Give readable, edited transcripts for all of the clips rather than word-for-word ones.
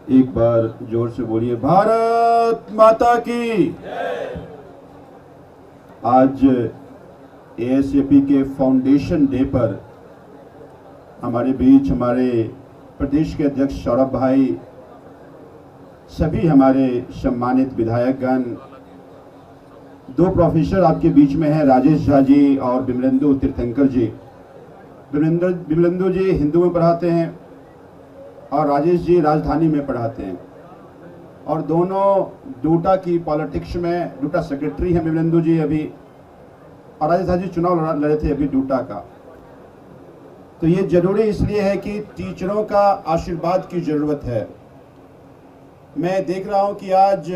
एक बार जोर से बोलिए, भारत माता की। आज एएसएपी के फाउंडेशन डे पर हमारे बीच हमारे प्रदेश के अध्यक्ष सौरभ भाई, सभी हमारे सम्मानित विधायकगण, दो प्रोफेसर आपके बीच में हैं, राजेश झा जी और विमलेंदु तीर्थंकर जी। विमलेंदु जी हिंदू में पढ़ाते हैं और राजेश जी राजधानी में पढ़ाते हैं, और दोनों डूटा की पॉलिटिक्स में डूटा सेक्रेटरी हैं विमलेंदु जी अभी, और राजेश झा जी चुनाव लड़े थे अभी डूटा का। तो ये जरूरी इसलिए है कि टीचरों का आशीर्वाद की ज़रूरत है। मैं देख रहा हूं कि आज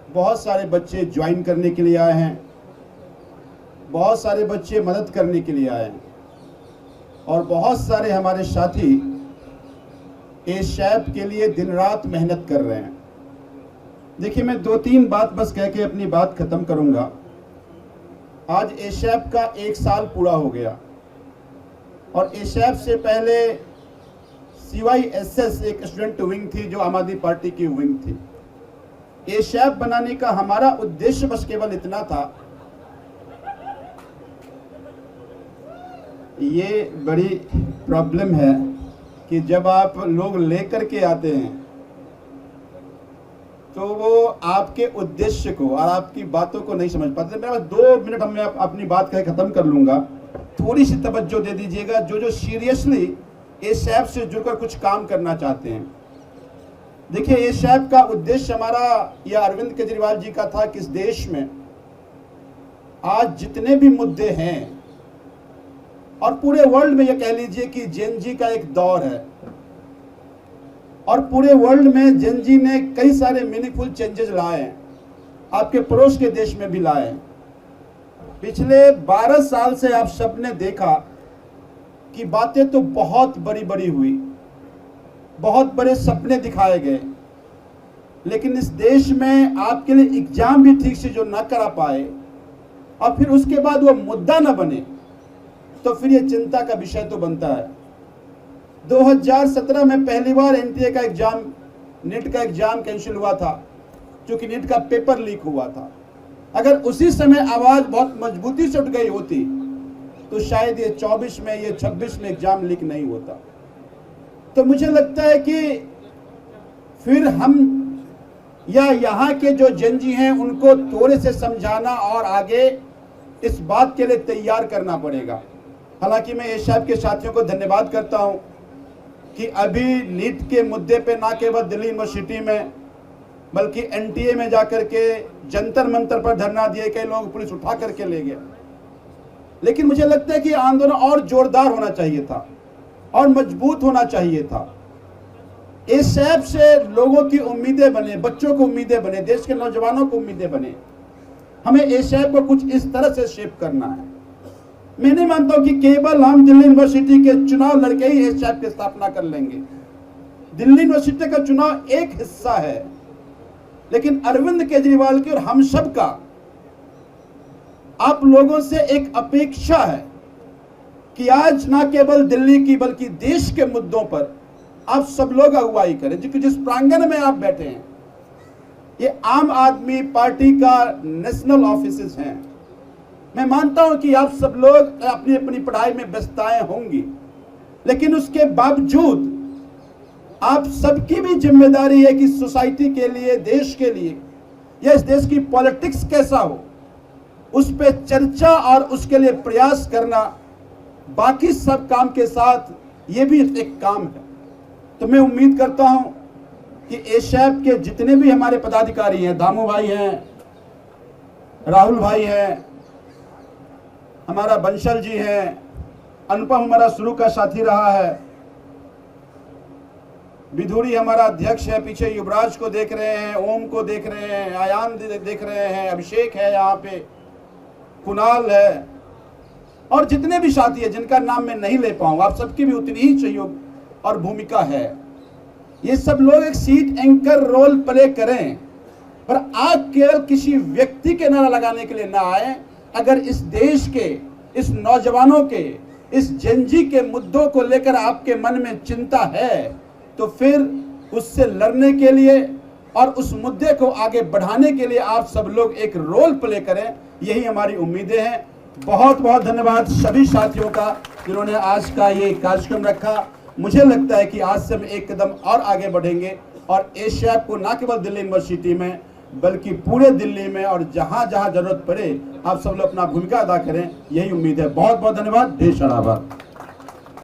बहुत सारे बच्चे ज्वाइन करने के लिए आए हैं, बहुत सारे बच्चे मदद करने के लिए आए हैं, और बहुत सारे हमारे साथी एशैप के लिए दिन रात मेहनत कर रहे हैं। देखिए, मैं दो तीन बात बस कह के अपनी बात खत्म करूंगा। आज एशैप का 1 साल पूरा हो गया, और एशैप से पहले CYSS एक स्टूडेंट विंग थी जो आम आदमी पार्टी की विंग थी। एशैप बनाने का हमारा उद्देश्य बस केवल इतना था। ये बड़ी प्रॉब्लम है कि जब आप लोग लेकर के आते हैं तो वो आपके उद्देश्य को और आपकी बातों को नहीं समझ पाते। मेरा 2 मिनट मैं अपनी बात कह खत्म कर लूंगा। थोड़ी सी तवज्जो दे दीजिएगा जो सीरियसली एशैप से जुड़कर कुछ काम करना चाहते हैं। देखिए, एशैप का उद्देश्य हमारा या अरविंद केजरीवाल जी का था कि इस देश में आज जितने भी मुद्दे हैं, और पूरे वर्ल्ड में ये कह लीजिए कि जेन जी का एक दौर है, और पूरे वर्ल्ड में जेन जी ने कई सारे मीनिंगफुल चेंजेस लाए हैं, आपके पड़ोस के देश में भी लाए हैं। पिछले 12 साल से आप सबने देखा कि बातें तो बहुत बड़ी बड़ी हुई, बहुत बड़े सपने दिखाए गए, लेकिन इस देश में आपके लिए एग्जाम भी ठीक से जो ना करा पाए, और फिर उसके बाद वो मुद्दा ना बने, तो फिर ये चिंता का विषय तो बनता है। 2017 में पहली बार एनटीए का एग्जाम, नीट का एग्जाम कैंसिल हुआ था, क्योंकि नीट का पेपर लीक हुआ था। अगर उसी समय आवाज बहुत मजबूती से उठ गई होती तो शायद ये 24 में, ये 26 में एग्जाम लीक नहीं होता। तो मुझे लगता है कि फिर हम या यहाँ के जो जेन जी हैं उनको थोड़े से समझाना और आगे इस बात के लिए तैयार करना पड़ेगा। हालांकि मैं एशैप के साथियों को धन्यवाद करता हूं कि अभी नीट के मुद्दे पे ना केवल दिल्ली यूनिवर्सिटी में बल्कि एनटीए में जाकर के जंतर मंतर पर धरना दिए, कई लोग पुलिस उठा करके ले गया। लेकिन मुझे लगता है कि आंदोलन और जोरदार होना चाहिए था और मजबूत होना चाहिए था। एशैप से लोगों की उम्मीदें बने, बच्चों को उम्मीदें बने, देश के नौजवानों को उम्मीदें बने। हमें एशैप को कुछ इस तरह से शेप करना है। मैं नहीं मानता हूं कि केवल हम दिल्ली यूनिवर्सिटी के चुनाव लड़के ही एशैप की स्थापना कर लेंगे। दिल्ली यूनिवर्सिटी का चुनाव एक हिस्सा है, लेकिन अरविंद केजरीवाल की और हम सब का आप लोगों से एक अपेक्षा है कि आज ना केवल दिल्ली की बल्कि देश के मुद्दों पर आप सब लोग अगुवाई करें। जिस प्रांगण में आप बैठे हैं, ये आम आदमी पार्टी का नेशनल ऑफिसेस हैं। मैं मानता हूं कि आप सब लोग अपनी अपनी पढ़ाई में व्यस्तताएं होंगी, लेकिन उसके बावजूद आप सबकी भी जिम्मेदारी है कि सोसाइटी के लिए, देश के लिए, या इस देश की पॉलिटिक्स कैसा हो उस पे चर्चा और उसके लिए प्रयास करना बाकी सब काम के साथ ये भी एक काम है। तो मैं उम्मीद करता हूं कि एशैप के जितने भी हमारे पदाधिकारी हैं, दामू भाई हैं, राहुल भाई हैं, हमारा बंसल जी हैं, अनुपम हमारा शुरू का साथी रहा है, विधुरी हमारा अध्यक्ष है, पीछे युवराज को देख रहे हैं, ओम को देख रहे हैं, आयान देख रहे हैं, अभिषेक है यहाँ पे, कुणाल है, और जितने भी साथी हैं जिनका नाम मैं नहीं ले पाऊंगा, आप सबकी भी उतनी ही सहयोग और भूमिका है। ये सब लोग एक सीट एंकर रोल प्ले करें, पर आप केवल किसी व्यक्ति के नारा लगाने के लिए ना आए। अगर इस देश के, इस नौजवानों के, इस जेन जी के मुद्दों को लेकर आपके मन में चिंता है तो फिर उससे लड़ने के लिए और उस मुद्दे को आगे बढ़ाने के लिए आप सब लोग एक रोल प्ले करें, यही हमारी उम्मीदें हैं। बहुत बहुत धन्यवाद सभी साथियों का जिन्होंने आज का ये कार्यक्रम रखा। मुझे लगता है कि आज से हम एक कदम और आगे बढ़ेंगे और एशियाप को न केवल दिल्ली यूनिवर्सिटी में बल्कि पूरे दिल्ली में और जहां जहां जरूरत पड़े आप सब लोग अपना भूमिका अदा करें, यही उम्मीद है। बहुत बहुत धन्यवाद। ढेर सारा आभार।